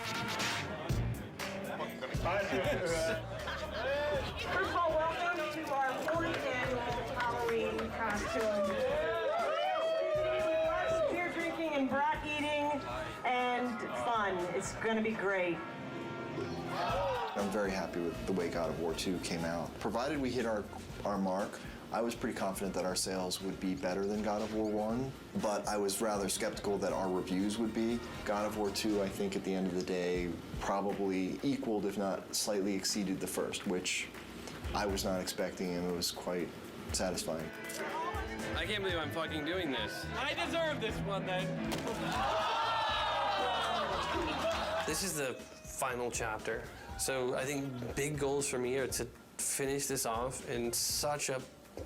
First of all, welcome to our 40th annual Halloween costume. Lots of beer drinking and brat eating and fun. It's going to be great. I'm very happy with the way God of War 2 came out. Provided we hit our mark, I was pretty confident that our sales would be better than God of War 1, but I was rather skeptical that our reviews would be. God of War 2, I think at the end of the day, probably equaled, if not slightly exceeded the first, which I was not expecting, and it was quite satisfying. I can't believe I'm fucking doing this. I deserve this one then. This is the final chapter. So I think big goals for me are to finish this off in such a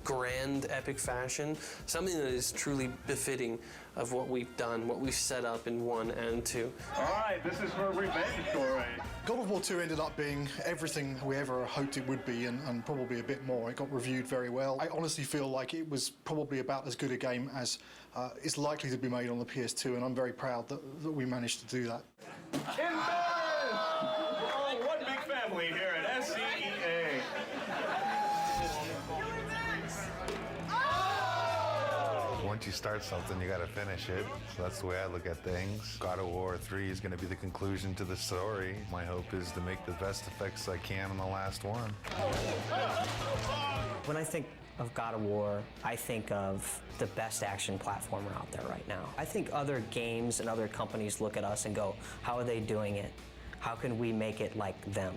grand, epic fashion, something that is truly befitting of what we've done, what we've set up in 1 and 2. All right, this is where we make the story. God of War 2 ended up being everything we ever hoped it would be, and probably a bit more. It got reviewed very well. I honestly feel like it was probably about as good a game as is likely to be made on the PS2, and I'm very proud that we managed to do that. Oh, one big family here at SCEA. Once you start something, you gotta finish it. So that's the way I look at things. God of War 3 is gonna be the conclusion to the story. My hope is to make the best effects I can on the last one. When I think of God of War, I think of the best action platformer out there right now. I think other games and other companies look at us and go, how are they doing it? How can we make it like them?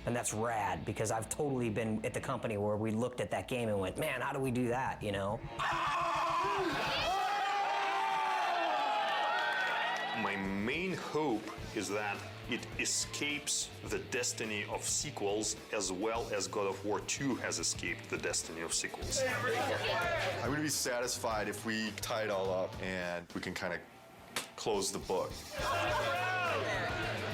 And that's rad, because I've totally been at the company where we looked at that game and went, man, how do we do that, you know? My main hope is that it escapes the destiny of sequels as well as God of War 2 has escaped the destiny of sequels. I'm gonna be satisfied if we tie it all up and we can kind of close the book.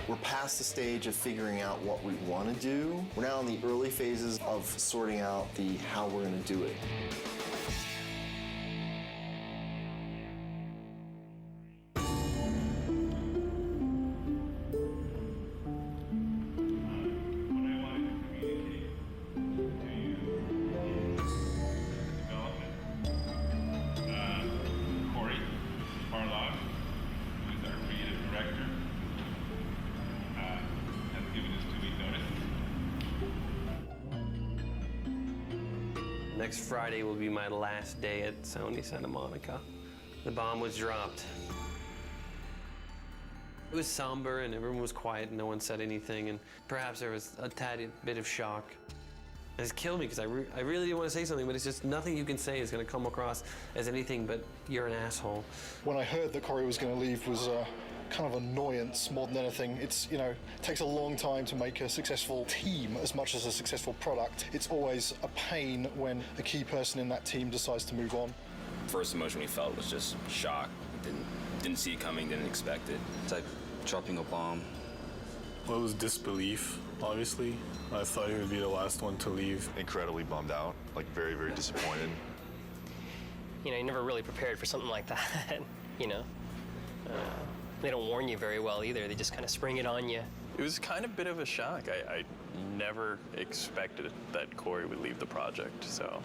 We're past the stage of figuring out what we want to do. We're now in the early phases of sorting out the how we're going to do it. Next Friday will be my last day at Sony Santa Monica. The bomb was dropped. It was somber and everyone was quiet and no one said anything, and perhaps there was a tad bit of shock. And it's killed me because I really didn't want to say something, but it's just nothing you can say is going to come across as anything but you're an asshole. When I heard that Corey was going to leave was kind of annoyance more than anything. It's, you know, it takes a long time to make a successful team as much as a successful product. It's always a pain when a key person in that team decides to move on. First emotion we felt was just shock. Didn't see it coming, didn't expect it. It's like dropping a bomb. Well, it was disbelief, obviously. I thought he would be the last one to leave. Incredibly bummed out, like very, very disappointed. You know, you're never really prepared for something like that, you know. They don't warn you very well either. They just kind of spring it on you. It was kind of a bit of a shock. I never expected that Corey would leave the project, so.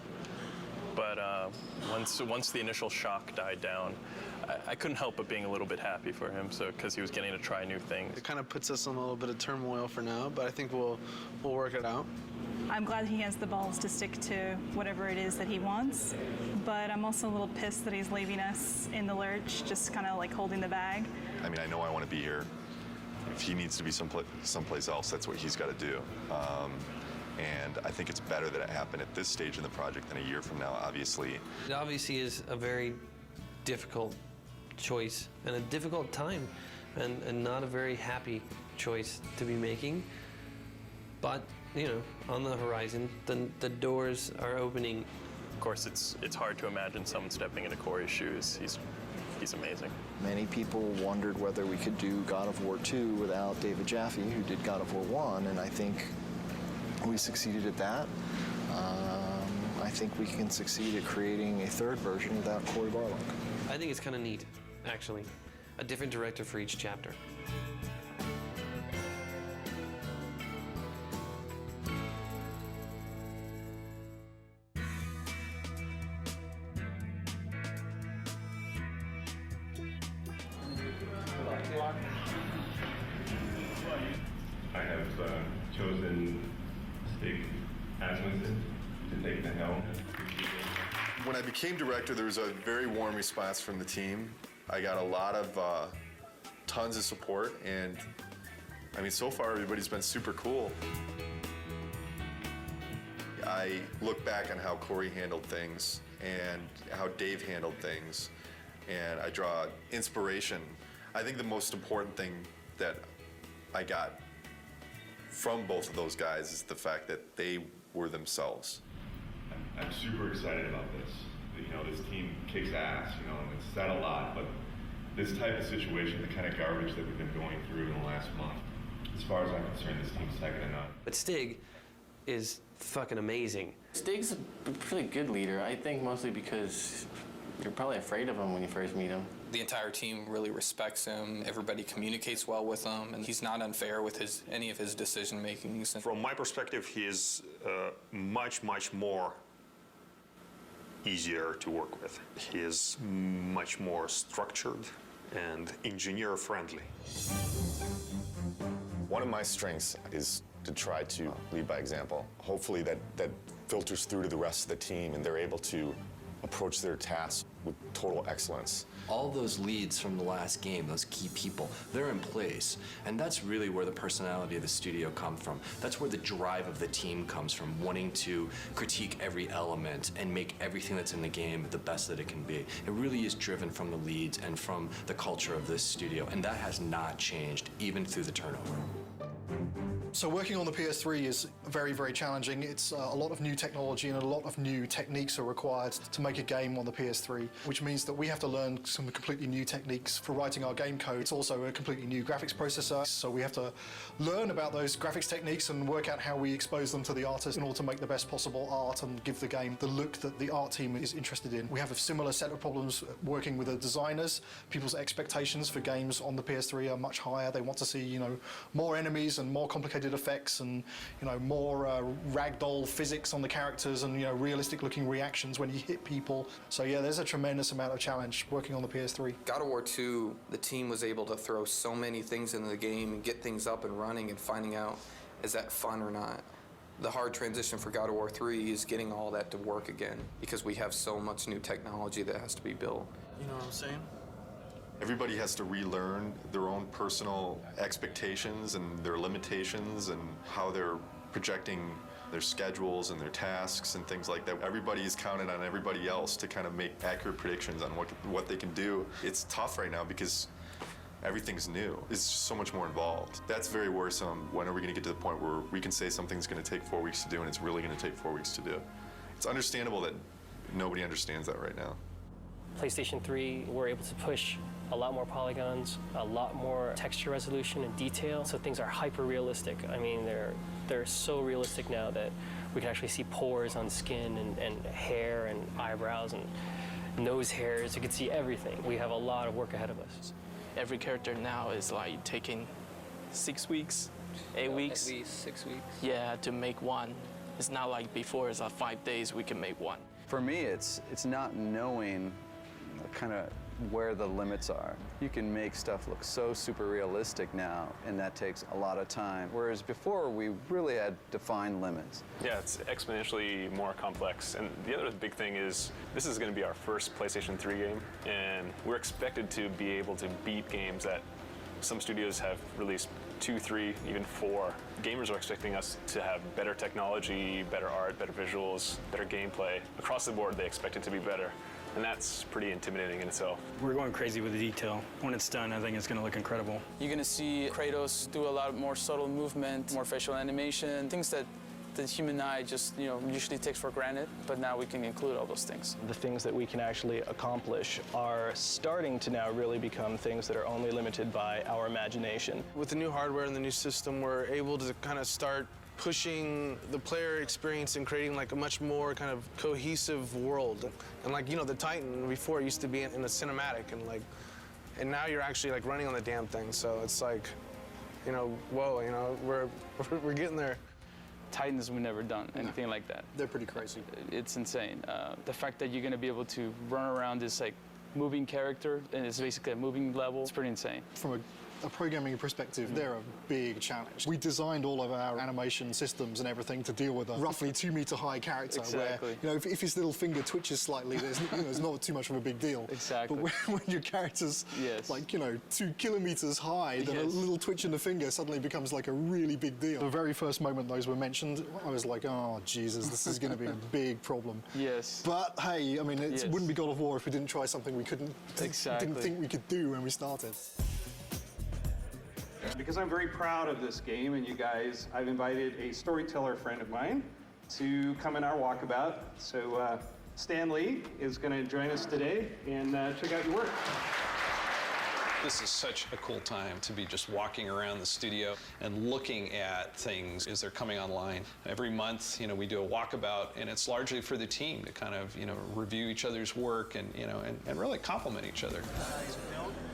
But once the initial shock died down, I couldn't help but being a little bit happy for him, so because he was getting to try new things. It kind of puts us in a little bit of turmoil for now, but I think we'll work it out. I'm glad he has the balls to stick to whatever it is that he wants, but I'm also a little pissed that he's leaving us in the lurch, just kind of like holding the bag. I mean, I know I want to be here. If he needs to be someplace else, that's what he's got to do. And I think it's better that it happened at this stage in the project than a year from now, obviously. It obviously is a very difficult choice and a difficult time and not a very happy choice to be making. But, you know, on the horizon, the doors are opening. Of course, it's hard to imagine someone stepping into Corey's shoes. He's amazing. Many people wondered whether we could do God of War 2 without David Jaffe, who did God of War 1, and I think we succeeded at that. I think we can succeed at creating a third version without Cory Barlog. I think it's kind of neat, actually. A different director for each chapter. I have chosen Stig Asmussen to take the helm. When I became director, there was a very warm response from the team. I got a lot of tons of support, and I mean, so far everybody's been super cool. I look back on how Corey handled things and how Dave handled things, and I draw inspiration. I think the most important thing that I got from both of those guys is the fact that they were themselves. I'm super excited about this. You know, this team kicks ass, you know, and it's said a lot, but this type of situation, the kind of garbage that we've been going through in the last month, as far as I'm concerned, this team's second to none. But Stig is fucking amazing. Stig's a pretty good leader, I think mostly because you're probably afraid of him when you first meet him. The entire team really respects him. Everybody communicates well with him, and he's not unfair with any of his decision makings. From my perspective, he is much more easier to work with. He is much more structured and engineer friendly. One of my strengths is to try to lead by example. Hopefully that filters through to the rest of the team and they're able to approach their tasks with total excellence. All those leads from the last game, those key people, they're in place. And that's really where the personality of the studio comes from. That's where the drive of the team comes from, wanting to critique every element and make everything that's in the game the best that it can be. It really is driven from the leads and from the culture of this studio, and that has not changed, even through the turnover. So working on the PS3 is very challenging. It's a lot of new technology and a lot of new techniques are required to make a game on the PS3, which means that we have to learn some completely new techniques for writing our game code. It's also a completely new graphics processor, so we have to learn about those graphics techniques and work out how we expose them to the artist in order to make the best possible art and give the game the look that the art team is interested in. We have a similar set of problems working with the designers. People's expectations for games on the PS3 are much higher. They want to see, you know, more enemies and more complicated effects and, you know, more ragdoll physics on the characters and, you know, realistic looking reactions when you hit people. So yeah, there's a tremendous amount of challenge working on the PS3. God of War 2, the team was able to throw so many things into the game and get things up and running and finding out, is that fun or not? The hard transition for God of War 3 is getting all that to work again because we have so much new technology that has to be built. You know what I'm saying? Everybody has to relearn their own personal expectations and their limitations and how they're projecting their schedules and their tasks and things like that. Everybody is counted on everybody else to kind of make accurate predictions on what they can do. It's tough right now because everything's new. It's just so much more involved. That's very worrisome. When are we going to get to the point where we can say something's going to take 4 weeks to do and it's really going to take 4 weeks to do? It's understandable that nobody understands that right now. PlayStation 3, we're able to push a lot more polygons, a lot more texture resolution and detail, so things are hyper realistic. I mean, they're so realistic now that we can actually see pores on skin and hair and eyebrows and nose hairs. You can see everything. We have a lot of work ahead of us. Every character now is like taking 6 weeks, 8 weeks. At least 6 weeks. Yeah, to make one. It's not like before, it's like 5 days we can make one. For me, it's not knowing kind of where the limits are. You can make stuff look so super realistic now, and that takes a lot of time. Whereas before, we really had defined limits. Yeah, it's exponentially more complex. And the other big thing is this is going to be our first PlayStation 3 game, and we're expected to be able to beat games that some studios have released 2, 3, even 4. Gamers are expecting us to have better technology, better art, better visuals, better gameplay. Across the board, they expect it to be better. And that's pretty intimidating in itself. We're going crazy with the detail. When it's done, I think it's going to look incredible. You're going to see Kratos do a lot more subtle movement, more facial animation, things that the human eye just, usually takes for granted, but now we can include all those things. The things that we can actually accomplish are starting to now really become things that are only limited by our imagination. With the new hardware and the new system, we're able to kind of start pushing the player experience and creating like a much more kind of cohesive world. And like, the Titan before used to be in a cinematic and now you're actually like running on the damn thing. So it's like, whoa, we're getting there. Titans, we've never done anything like that. They're pretty crazy. It's insane. The fact that you're going to be able to run around this like moving character and it's basically a moving level, it's pretty insane. From a a programming perspective, they're a big challenge. We designed all of our animation systems and everything to deal with a roughly 2 meter high character Exactly. where, if his little finger twitches slightly, there's not too much of a big deal. Exactly. But when your character's like, 2 kilometers high, then a little twitch in the finger suddenly becomes like a really big deal. The very first moment those were mentioned, I was like, oh, Jesus, this is going to be a big problem. Yes. But hey, I mean, it wouldn't be God of War if we didn't try something we didn't think we could do when we started. Because I'm very proud of this game and you guys, I've invited a storyteller friend of mine to come in our walkabout. So Stan Lee is going to join us today and check out your work. This is such a cool time to be just walking around the studio and looking at things as they're coming online. Every month, we do a walkabout, and it's largely for the team to kind of, review each other's work and, and really compliment each other.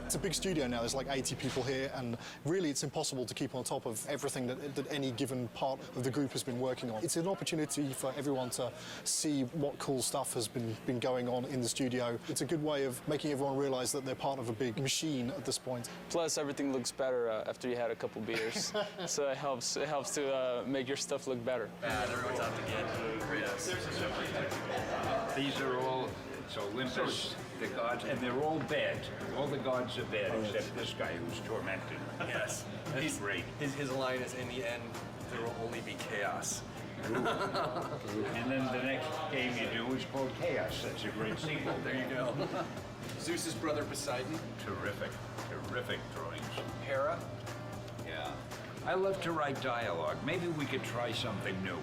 It's a big studio now, there's like 80 people here, and really it's impossible to keep on top of everything that any given part of the group has been working on. It's an opportunity for everyone to see what cool stuff has been going on in the studio. It's a good way of making everyone realize that they're part of a big machine at this point. Plus, everything looks better after you had a couple beers, so it helps to make your stuff look better. Everyone's out to get Kratos. These are all Olympus, the gods, and they're all bad. All the gods are bad except this guy who's tormented. Yes. He's great. His line is, in the end, there will only be chaos. And then the next game you do is called Chaos. That's a great sequel. There you go. Zeus's brother Poseidon. Terrific drawings. Hera. Yeah. I love to write dialogue. Maybe we could try something new.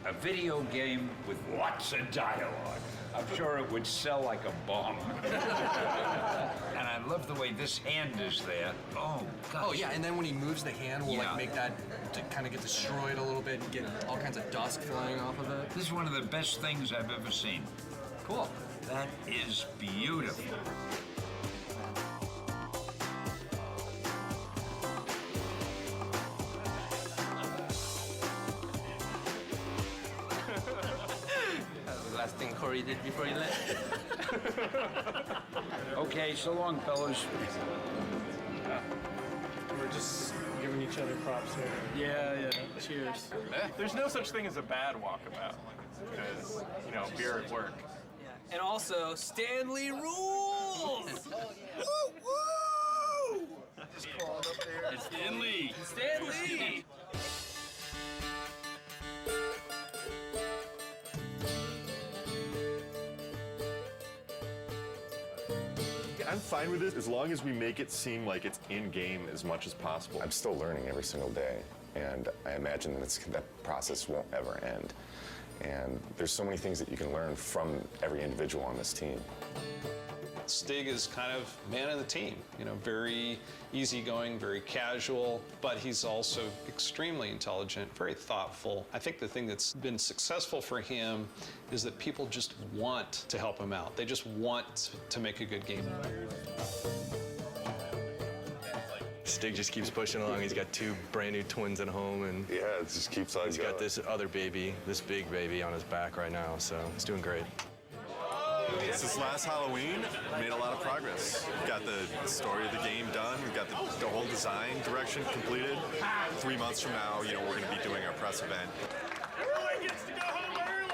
A video game with lots of dialogue. I'm sure it would sell like a bomb. And I love the way this hand is there. Oh, gosh. Oh, yeah, and then when he moves the hand, we'll like make that to kind of get destroyed a little bit and get all kinds of dust flying off of it. This is one of the best things I've ever seen. Cool. That is beautiful. Last thing Corey did before he left. Okay, so long, fellas. We're just giving each other props here. Yeah. Cheers. There's no such thing as a bad walkabout because, beer at work. And also, Stanley rules! Woo, woo! Just crawled up there. It's Stanley. Stanley! I'm fine with it as long as we make it seem like it's in-game as much as possible. I'm still learning every single day, and I imagine that process won't ever end. And there's so many things that you can learn from every individual on this team. Stig is kind of man of the team, very easygoing, very casual, but he's also extremely intelligent, very thoughtful. I think the thing that's been successful for him is that people just want to help him out. They just want to make a good game. Stig just keeps pushing along. He's got 2 brand new twins at home, and yeah, it just keeps on He's got this other baby, this big baby on his back right now, so he's doing great. Since last Halloween, we made a lot of progress. We've got the story of the game done. We've got the whole design direction completed. 3 months from now, we're going to be doing our press event. Everyone gets to go home early!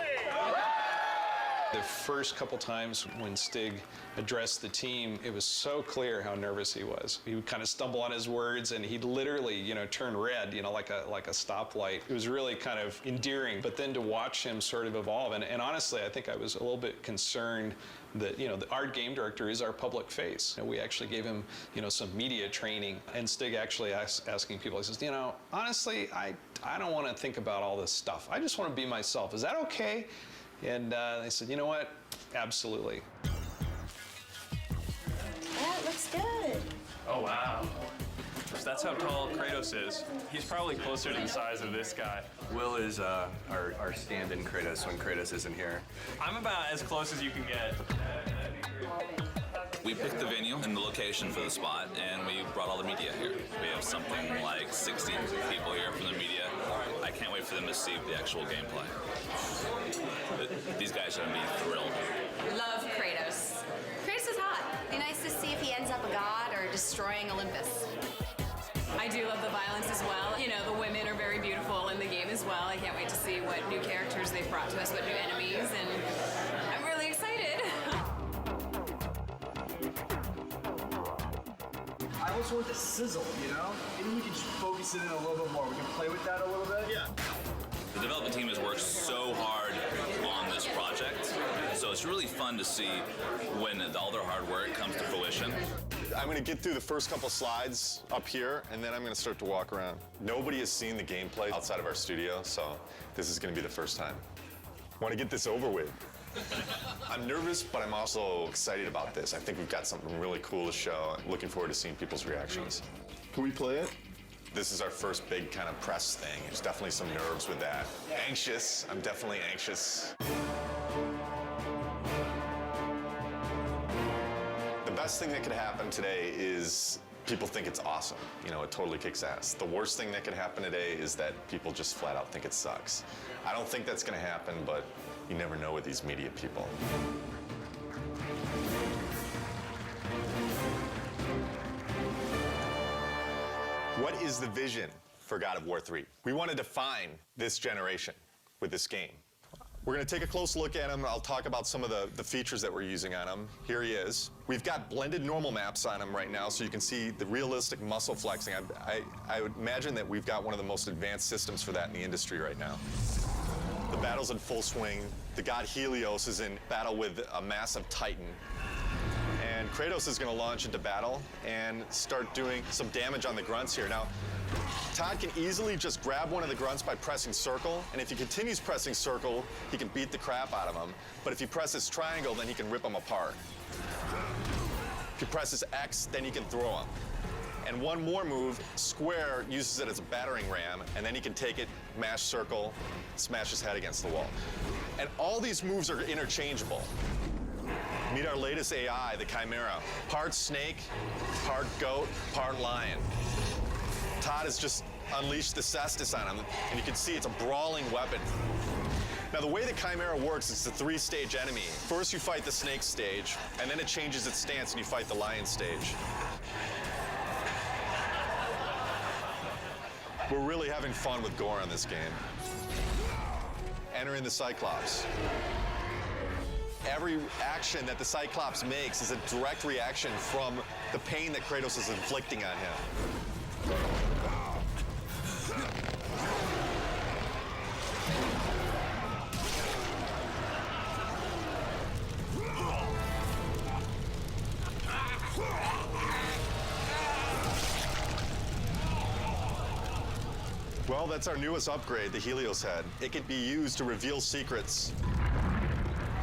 The first couple times when Stig addressed the team, it was so clear how nervous he was. He would kind of stumble on his words, and he'd literally, turn red, like a stoplight. It was really kind of endearing. But then to watch him sort of evolve, and honestly, I think I was a little bit concerned that, our game director is our public face. And we actually gave him, some media training. And Stig actually asking people, he says, honestly, I don't want to think about all this stuff. I just want to be myself. Is that okay? And they said, you know what? Absolutely. That looks good. Oh, wow. That's how tall Kratos is. He's probably closer to the size of this guy. Will is our stand-in Kratos when Kratos isn't here. I'm about as close as you can get. We picked the venue and the location for the spot, and we brought all the media here. We have something like 16 people here from the media. I can't wait for them to see the actual gameplay. These guys are going to be thrilled. Love Kratos. Kratos is hot. Be nice to see if he ends up a god or destroying Olympus. I do love the violence as well. You know, the women are very beautiful in the game as well. I can't wait to see what new characters they've brought to us, what new enemies, and I'm really excited. I also want the sizzle, you know? Maybe we can just focus it in a little bit more. We can play with that a little bit. Yeah. The development team has worked so hard on this project, so it's really fun to see when all their hard work comes to fruition. I'm going to get through the first couple slides up here, and then I'm going to start to walk around. Nobody has seen the gameplay outside of our studio, so this is going to be the first time. I want to get this over with. I'm nervous, but I'm also excited about this. I think we've got something really cool to show. I'm looking forward to seeing people's reactions. Can we play it? This is our first big kind of press thing. There's definitely some nerves with that. Anxious. I'm definitely anxious. The best thing that could happen today is people think it's awesome. You know, it totally kicks ass. The worst thing that could happen today is that people just flat out think it sucks. I don't think that's going to happen, but you never know with these media people. What is the vision for God of War 3? We want to define this generation with this game. We're going to take a close look at him. I'll talk about some of the features that we're using on him. Here he is. We've got blended normal maps on him right now, so you can see the realistic muscle flexing. I would imagine that we've got one of the most advanced systems for that in the industry right now. The battle's in full swing. The god Helios is in battle with a massive Titan. And Kratos is going to launch into battle and start doing some damage on the grunts here. Now, Todd can easily just grab one of the grunts by pressing circle, and if he continues pressing circle, he can beat the crap out of him. But if he presses triangle, then he can rip them apart. If he presses X, then he can throw them. And one more move, square uses it as a battering ram, and then he can take it, mash circle, smash his head against the wall. And all these moves are interchangeable. Meet our latest AI, the Chimera. Part snake, part goat, part lion. Todd has just unleashed the cestus on him, and you can see it's a brawling weapon. Now, the way the Chimera works, it's a three-stage enemy. First, you fight the snake stage, and then it changes its stance, and you fight the lion stage. We're really having fun with gore on this game. Entering the Cyclops. Every action that the Cyclops makes is a direct reaction from the pain that Kratos is inflicting on him. Well, that's our newest upgrade, the Helios head. It can be used to reveal secrets.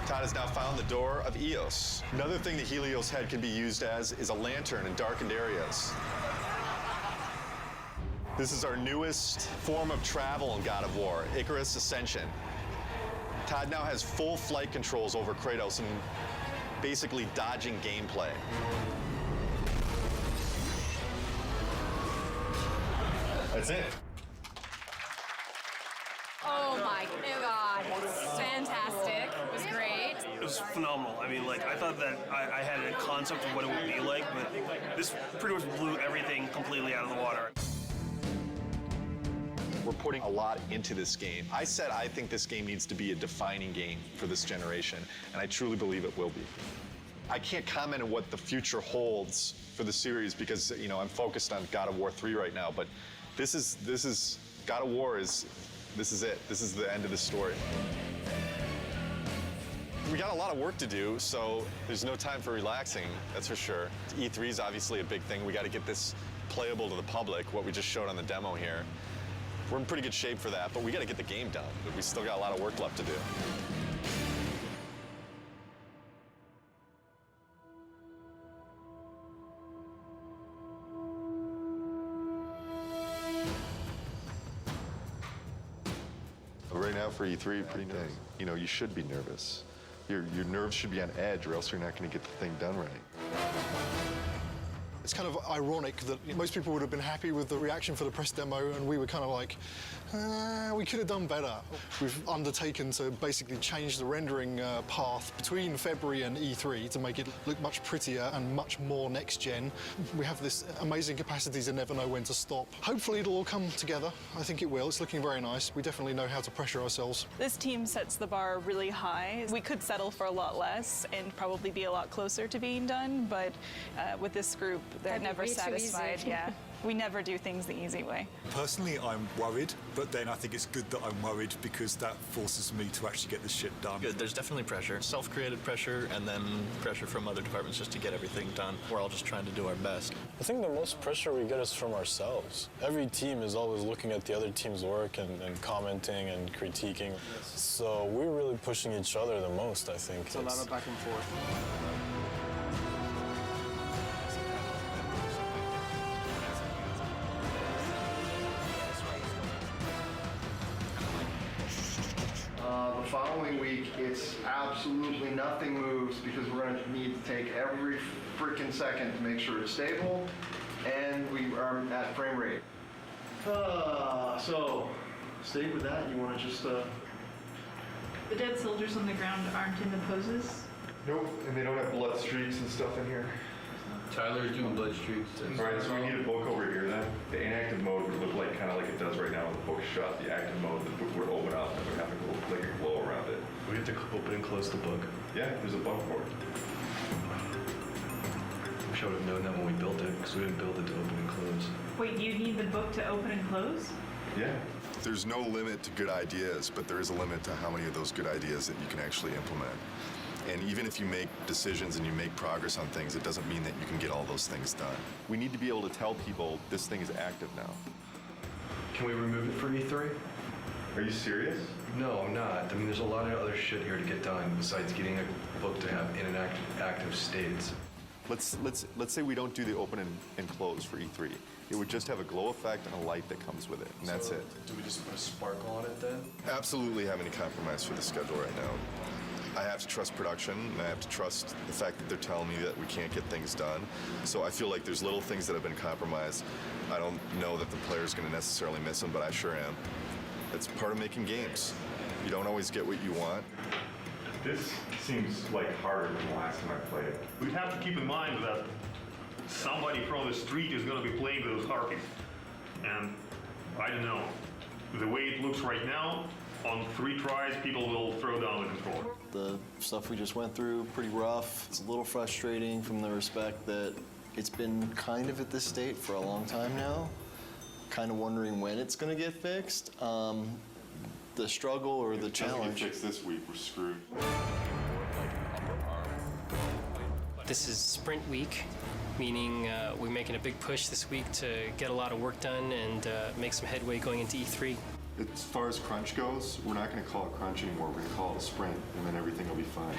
Todd has now found the door of Eos. Another thing the Helios head can be used as is a lantern in darkened areas. This is our newest form of travel in God of War, Icarus Ascension. Todd now has full flight controls over Kratos and basically dodging gameplay. That's it. Oh my God, it's fantastic. It was great. It was phenomenal. I mean, like, I thought that I had a concept of what it would be like, but this pretty much blew everything completely out of the water. We're putting a lot into this game. I said I think this game needs to be a defining game for this generation, and I truly believe it will be. I can't comment on what the future holds for the series because, you know, I'm focused on God of War 3 right now, but this is God of War is, this is it. This is the end of the story. We got a lot of work to do, so there's no time for relaxing, that's for sure. E3 is obviously a big thing. We got to get this playable to the public, what we just showed on the demo here. We're in pretty good shape for that, but we got to get the game done. We still got a lot of work left to do. Right now for E3, pretty nervous. You know, you should be nervous. Your nerves should be on edge or else you're not going to get the thing done right. It's kind of ironic that most people would have been happy with the reaction for the press demo, and we were kind of like, we could have done better. We've undertaken to basically change the rendering path between February and E3 to make it look much prettier and much more next-gen. We have this amazing capacity to never know when to stop. Hopefully it'll all come together. I think it will. It's looking very nice. We definitely know how to pressure ourselves. This team sets the bar really high. We could settle for a lot less and probably be a lot closer to being done, but with this group, they're never satisfied. Yeah. We never do things the easy way. Personally, I'm worried, but then I think it's good that I'm worried because that forces me to actually get this shit done. Good. There's definitely pressure, self-created pressure, and then pressure from other departments just to get everything done. We're all just trying to do our best. I think the most pressure we get is from ourselves. Every team is always looking at the other team's work and commenting and critiquing. So we're really pushing each other the most, I think. It's a lot of back and forth. The following week, it's absolutely nothing moves because we're going to need to take every freaking second to make sure it's stable, and we are at frame rate. So, stay with that. You want to just... The dead soldiers on the ground aren't in the poses? Nope, and they don't have blood streaks and stuff in here. Tyler's doing blood streaks. Alright, so we need a book over here then. The inactive mode would look like kind of like it does right now when the book's shut. The active mode, the book would open up and would have like a glow around it. We have to open and close the book. Yeah, there's a button for it. Wish I would have known that when we built it, because we didn't build it to open and close. Wait, you need the book to open and close? Yeah. There's no limit to good ideas, but there is a limit to how many of those good ideas that you can actually implement. And even if you make decisions and you make progress on things, it doesn't mean that you can get all those things done. We need to be able to tell people this thing is active now. Can we remove it for E3? Are you serious? No, I'm not. I mean, there's a lot of other shit here to get done besides getting a book to have in an active states. Let's say we don't do the open and close for E3. It would just have a glow effect and a light that comes with it, and that's it. Do we just put a sparkle on it then? Absolutely have any compromise for the schedule right now. I have to trust production, and I have to trust the fact that they're telling me that we can't get things done. So I feel like there's little things that have been compromised. I don't know that the player's going to necessarily miss them, but I sure am. It's part of making games. You don't always get what you want. This seems like harder than the last time I played it. We'd have to keep in mind that somebody from the street is going to be playing with those harpies. And I don't know, the way it looks right now, on 3 tries, people will throw down the controller. The stuff we just went through, pretty rough. It's a little frustrating from the respect that it's been kind of at this state for a long time now. Kind of wondering when it's going to get fixed. The struggle or the challenge. If it gets fixed this week, we're screwed. This is sprint week, meaning we're making a big push this week to get a lot of work done and make some headway going into E3. As far as crunch goes, we're not going to call it crunch anymore. We're going to call it a sprint, and then everything will be fine.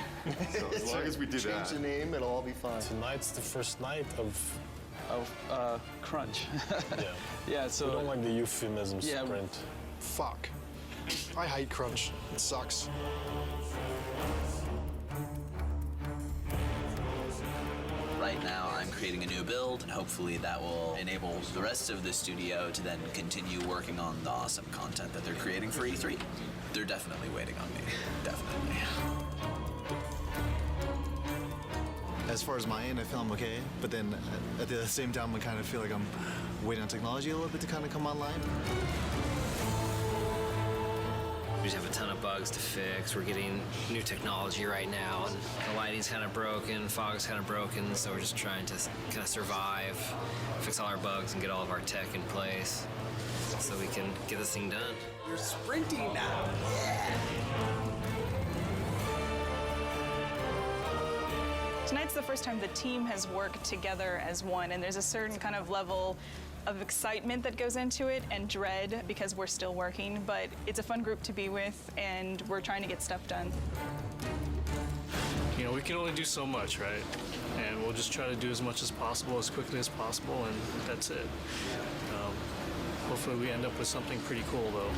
So as long as we do that. Change the name, it'll all be fine. Tonight's the first night of crunch. Yeah. Yeah, so... We don't like the euphemism Yeah, sprint. Fuck. I hate crunch. It sucks. Right now, I'm creating a new build, and hopefully that will enable the rest of the studio to then continue working on the awesome content that they're creating for E3. They're definitely waiting on me. Definitely. As far as my end, I feel I'm okay, but then at the same time, I kind of feel like I'm waiting on technology a little bit to kind of come online. We just have a ton of bugs to fix. We're getting new technology right now, and the lighting's kind of broken, fog's kind of broken, so we're just trying to kind of survive, fix all our bugs, and get all of our tech in place so we can get this thing done. You're sprinting now. Yeah. Tonight's the first time the team has worked together as one, and there's a certain kind of level of excitement that goes into it and dread because we're still working, but it's a fun group to be with, and we're trying to get stuff done. You know, we can only do so much, right? And we'll just try to do as much as possible, as quickly as possible, and that's it. Hopefully we end up with something pretty cool, though.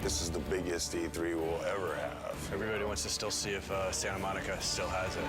This is the biggest E3 we'll ever have. Everybody wants to still see if Santa Monica still has it.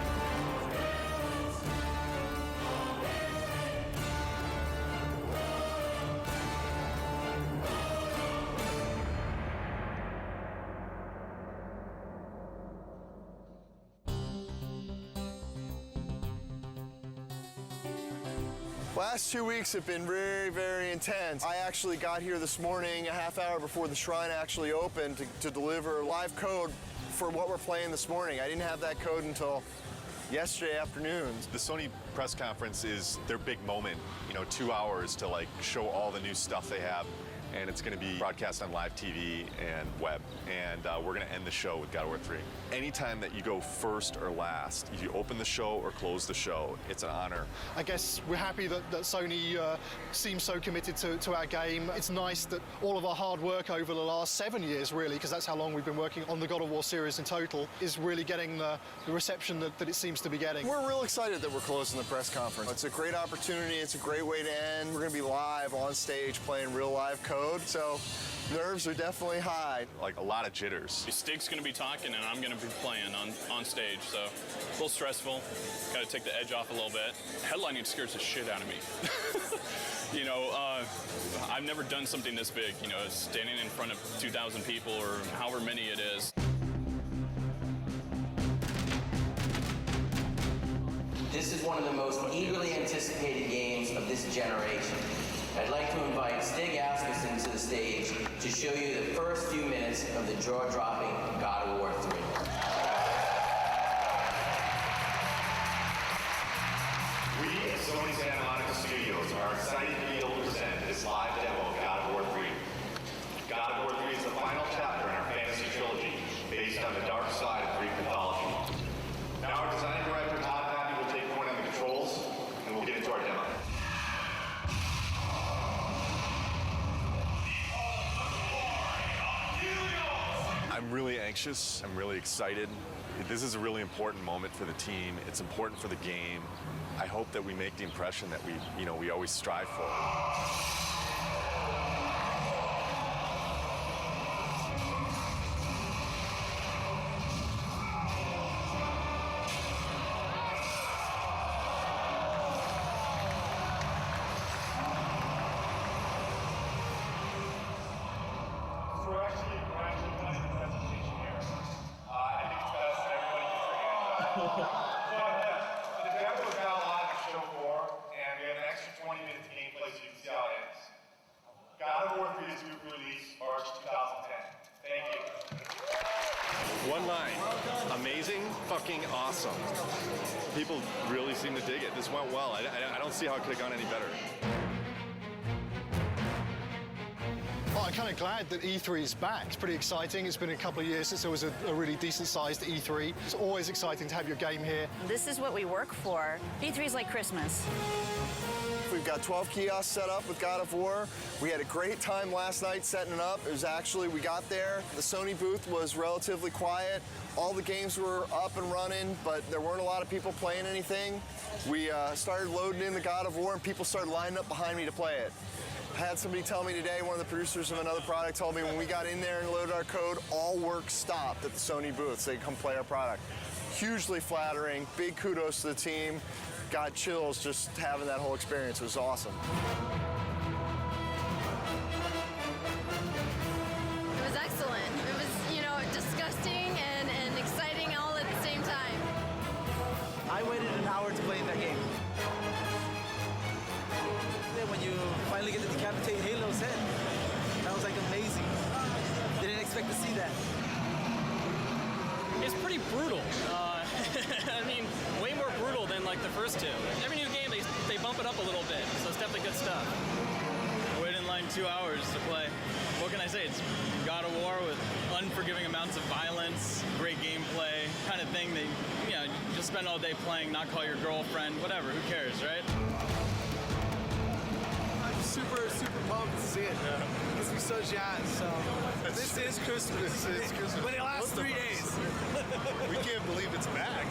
Last 2 weeks have been very, very intense. I actually got here this morning a half hour before the shrine actually opened to deliver live code for what we're playing this morning. I didn't have that code until yesterday afternoon. The Sony press conference is their big moment, 2 hours to like show all the new stuff they have. And it's going to be broadcast on live TV and web. And we're going to end the show with God of War 3. Anytime that you go first or last, if you open the show or close the show, it's an honor. I guess we're happy that Sony seems so committed to our game. It's nice that all of our hard work over the last 7 years, really, because that's how long we've been working on the God of War series in total, is really getting the reception that it seems to be getting. We're real excited that we're closing the press conference. It's a great opportunity. It's a great way to end. We're going to be live on stage playing real live code. So nerves are definitely high. Like a lot of jitters. Stig's going to be talking and I'm going to be playing on stage, so a little stressful. Got to take the edge off a little bit. Headlining scares the shit out of me. I've never done something this big, standing in front of 2,000 people or however many it is. This is one of the most eagerly anticipated games of this generation. I'd like to invite Stig Asmussen to the stage to show you the first few minutes of the jaw-dropping God of War 3. We at Sony Santa Monica Studios are excited to be able to present this live demo of God of War 3. God of War 3 is the final chapter in our fantasy trilogy, based on the dark side of Greek mythology. Now our design director, Todd Pappy, will take point on the controls, and we'll get into our demo. I'm really anxious. I'm really excited. This is a really important moment for the team. It's important for the game. I hope that we make the impression that we always strive for. One line. Amazing, fucking awesome. People really seem to dig it. This went well. I don't see how it could have gone any better. Well, I'm kind of glad that E3 is back. It's pretty exciting. It's been a couple of years since there was a really decent-sized E3. It's always exciting to have your game here. This is what we work for. E3 is like Christmas. We've got 12 kiosks set up with God of War. We had a great time last night setting it up. It was actually, we got there, the Sony booth was relatively quiet. All the games were up and running, but there weren't a lot of people playing anything. We started loading in the God of War and people started lining up behind me to play it. I had somebody tell me today, one of the producers of another product told me when we got in there and loaded our code, all work stopped at the Sony booth so they could come play our product. Hugely flattering, big kudos to the team. Got chills just having that whole experience. It was awesome. It was excellent. It was, disgusting and exciting all at the same time. I waited an hour to play that game. When you finally get to decapitate Halo's head, that was like amazing. Didn't expect to see that. It's pretty brutal. I mean, way more brutal than like the first two. Every new game, they bump it up a little bit, so it's definitely good stuff. I waited in line 2 hours to play. What can I say? It's God of War with unforgiving amounts of violence, great gameplay, kind of thing that, you just spend all day playing, not call your girlfriend, whatever, who cares, right? I'm super pumped to see it. Makes me so jazzed. So this is Christmas. It's Christmas. But it lasts 3 days. We can't believe it's back,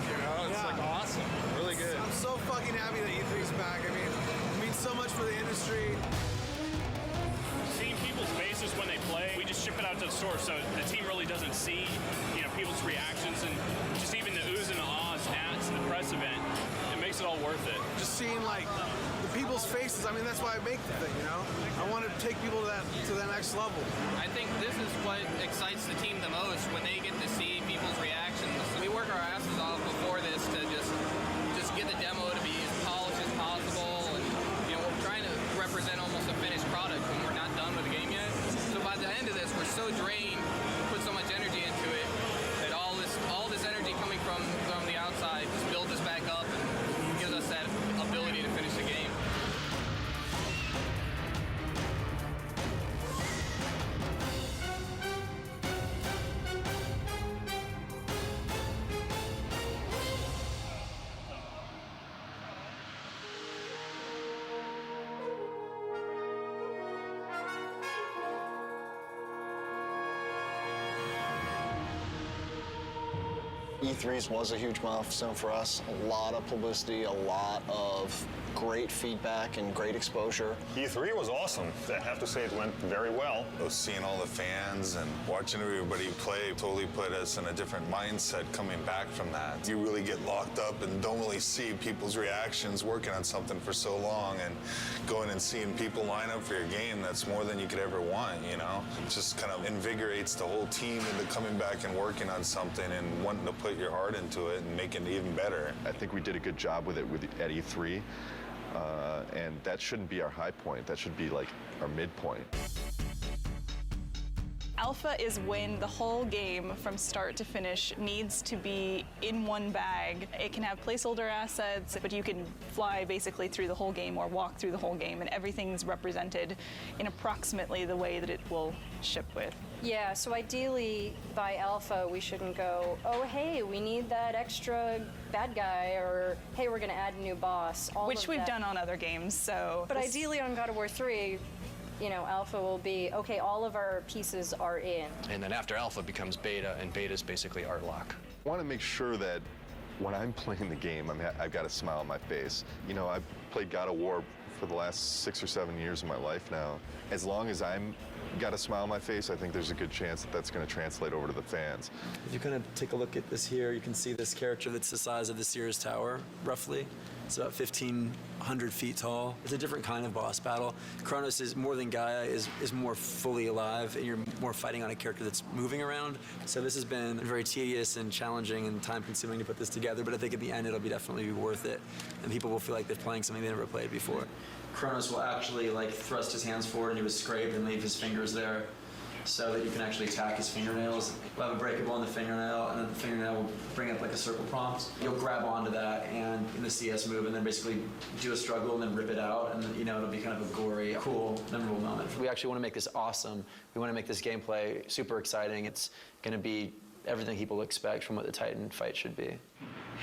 It's like awesome. Really good. I'm so fucking happy that E3's back. I mean, it means so much for the industry. Seeing people's faces when they play, we just ship it out to the store, so the team really doesn't see, people's reactions and just even the oohs and ahs at the press event. It makes it all worth it. Just seeing like the people's faces. I mean, that's why I make the thing. I want to take people to that next level. I think this is what excites the team the most when they get to see people's reactions. We work our asses off before this to just get the demo to be as polished as possible, and E3 was a huge milestone for us. A lot of publicity, a lot of great feedback and great exposure. E3 was awesome. I have to say it went very well. Seeing all the fans and watching everybody play totally put us in a different mindset coming back from that. You really get locked up and don't really see people's reactions working on something for so long, and going and seeing people line up for your game, that's more than you could ever want, you know? It just kind of invigorates the whole team into coming back and working on something and wanting to put your heart into it and make it even better. I think we did a good job with it at E3. And that shouldn't be our high point. That should be like our midpoint. Alpha is when the whole game from start to finish needs to be in one bag. It can have placeholder assets, but you can fly basically through the whole game or walk through the whole game, and everything's represented in approximately the way that it will ship with. Yeah, so ideally by alpha we shouldn't go, oh hey, we need that extra bad guy, or hey, we're gonna add a new boss. Which we've done on other games, so. But ideally on God of War 3, you know, alpha will be, okay, all of our pieces are in. And then after alpha becomes beta, and beta is basically art lock. I want to make sure that when I'm playing the game, I've got a smile on my face. You know, I've played God of War for the last 6 or 7 years of my life now. As long as I'm got a smile on my face, I think there's a good chance that that's going to translate over to the fans. If you kind of take a look at this here, you can see this character that's the size of the Sears Tower, roughly. It's about 1,500 feet tall. It's a different kind of boss battle. Kronos is more than Gaia, is more fully alive, and you're more fighting on a character that's moving around. So this has been very tedious and challenging and time-consuming to put this together, but I think at the end it'll definitely be worth it, and people will feel like they're playing something they never played before. Kronos will actually thrust his hands forward and do a scrape and leave his fingers there, so that you can actually attack his fingernails. We'll have a breakable in the fingernail, and then the fingernail will bring up a circle prompt. You'll grab onto that and in the CS move, and then basically do a struggle and then rip it out, and then, it'll be kind of a gory, cool, memorable moment. We actually want to make this awesome. We want to make this gameplay super exciting. It's going to be everything people expect from what the Titan fight should be.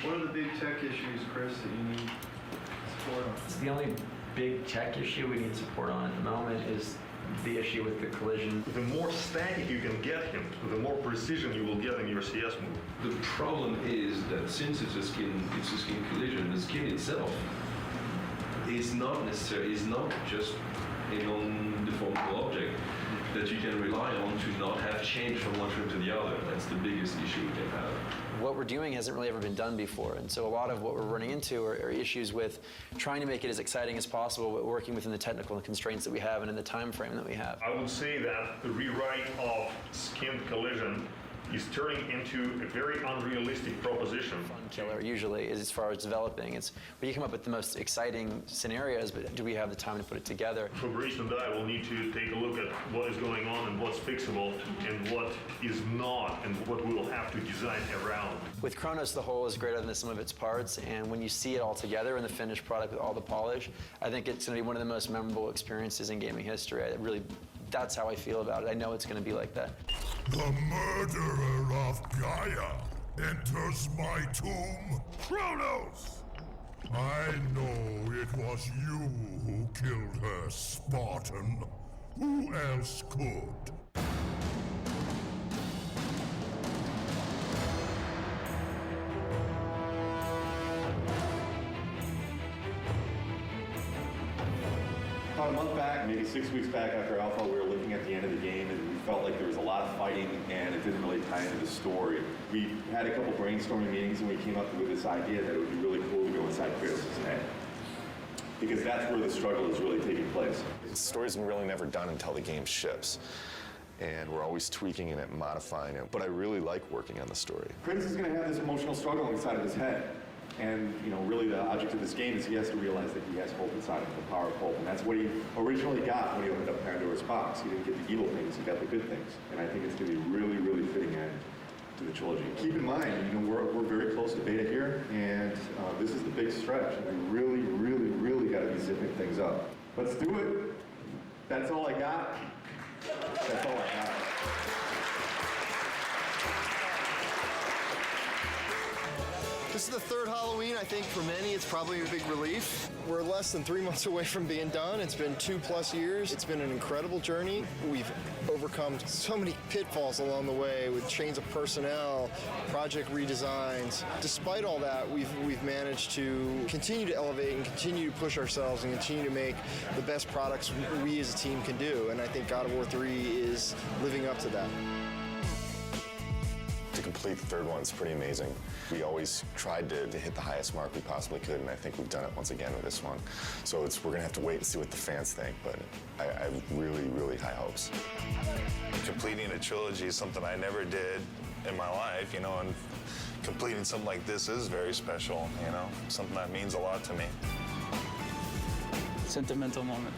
What are the big tech issues, Chris, that you need support on? The only big tech issue we need support on at the moment is the issue with the collision. The more static you can get him, the more precision you will get in your CS move. The problem is that since it's a skin collision, the skin itself is not just a non-deformable object that you can rely on to not have change from one frame to the other. That's the biggest issue we can have. What we're doing hasn't really ever been done before, and so a lot of what we're running into are issues with trying to make it as exciting as possible, but working within the technical constraints that we have and in the time frame that we have. I would say that the rewrite of skinned collision is turning into a very unrealistic proposition. Fun killer usually is as far as developing. It's where you come up with the most exciting scenarios, but do we have the time to put it together? Fabrice and I will need to take a look at what is going on and what's fixable and what is not, and what we will have to design around. With Kronos, the whole is greater than the sum of its parts, and when you see it all together in the finished product with all the polish, I think it's going to be one of the most memorable experiences in gaming history. That's how I feel about it. I know it's going to be like that. The murderer of Gaia enters my tomb. Kronos! I know it was you who killed her, Spartan. Who else could? About a month back, maybe 6 weeks back after Alpha, we were looking at the end of the game and we felt like there was a lot of fighting and it didn't really tie into the story. We had a couple brainstorming meetings and we came up with this idea that it would be really cool to go inside Kratos' head. Because that's where the struggle is really taking place. The story's really never done until the game ships. And we're always tweaking it and modifying it. But I really like working on the story. Kratos is going to have this emotional struggle inside of his head. And, really the object of this game is he has to realize that he has hope inside of him, the power of hope. And that's what he originally got when he opened up Pandora's box. He didn't get the evil things, he got the good things. And I think it's going to be a really, really fitting end to the trilogy. Keep in mind, we're very close to beta here, and this is the big stretch. And we really, really, really got to be zipping things up. Let's do it. That's all I got. That's all I got. This is the third Halloween. I think for many it's probably a big relief. We're less than 3 months away from being done. It's been 2+ years. It's been an incredible journey. We've overcome so many pitfalls along the way with change of personnel, project redesigns. Despite all that, we've managed to continue to elevate and continue to push ourselves and continue to make the best products we as a team can do. And I think God of War 3 is living up to that. To complete the third one is pretty amazing. We always tried to hit the highest mark we possibly could, and I think we've done it once again with this one. So we're gonna have to wait and see what the fans think, but I have really, really high hopes. Completing a trilogy is something I never did in my life, you know, and completing something like this is very special, you know, something that means a lot to me. Sentimental moment.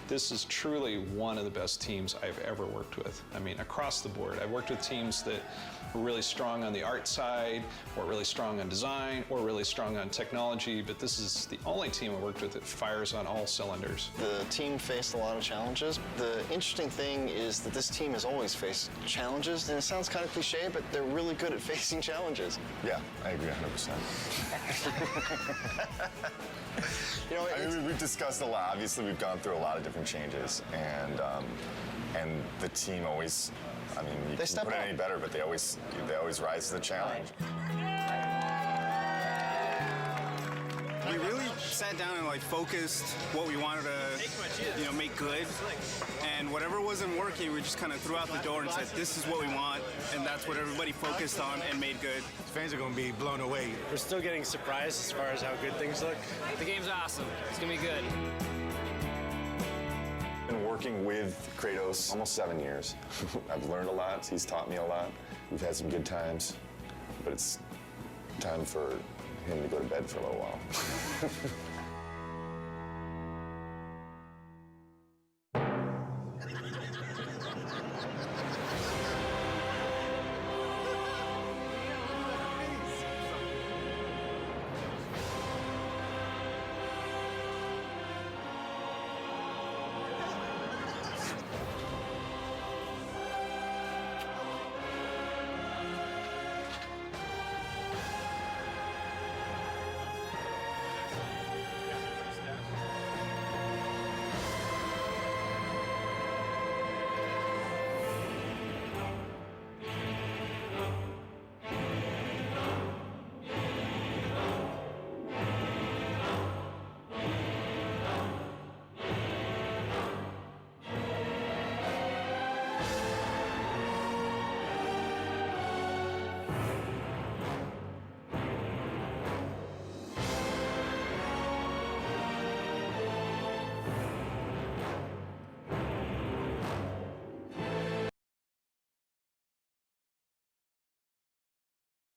This is truly one of the best teams I've ever worked with. I mean, across the board. I've worked with teams that were really strong on the art side, or really strong on design, or really strong on technology, but this is the only team I worked with that fires on all cylinders. The team faced a lot of challenges. The interesting thing is that this team has always faced challenges, and it sounds kind of cliche, but they're really good at facing challenges. Yeah, I agree 100%. You know, I mean, we've discussed a lot. Obviously, we've gone through a lot of different changes, and the team always, I mean, you can put it any better, but they always rise to the challenge. We really sat down and like focused what we wanted to, make good, and whatever wasn't working, we just kind of threw out the door and said, "This is what we want," and that's what everybody focused on and made good. Fans are going to be blown away. We're still getting surprised as far as how good things look. The game's awesome. It's gonna be good. Been working with Kratos almost 7 years. I've learned a lot. He's taught me a lot. We've had some good times, but it's time for him to go to bed for a little while.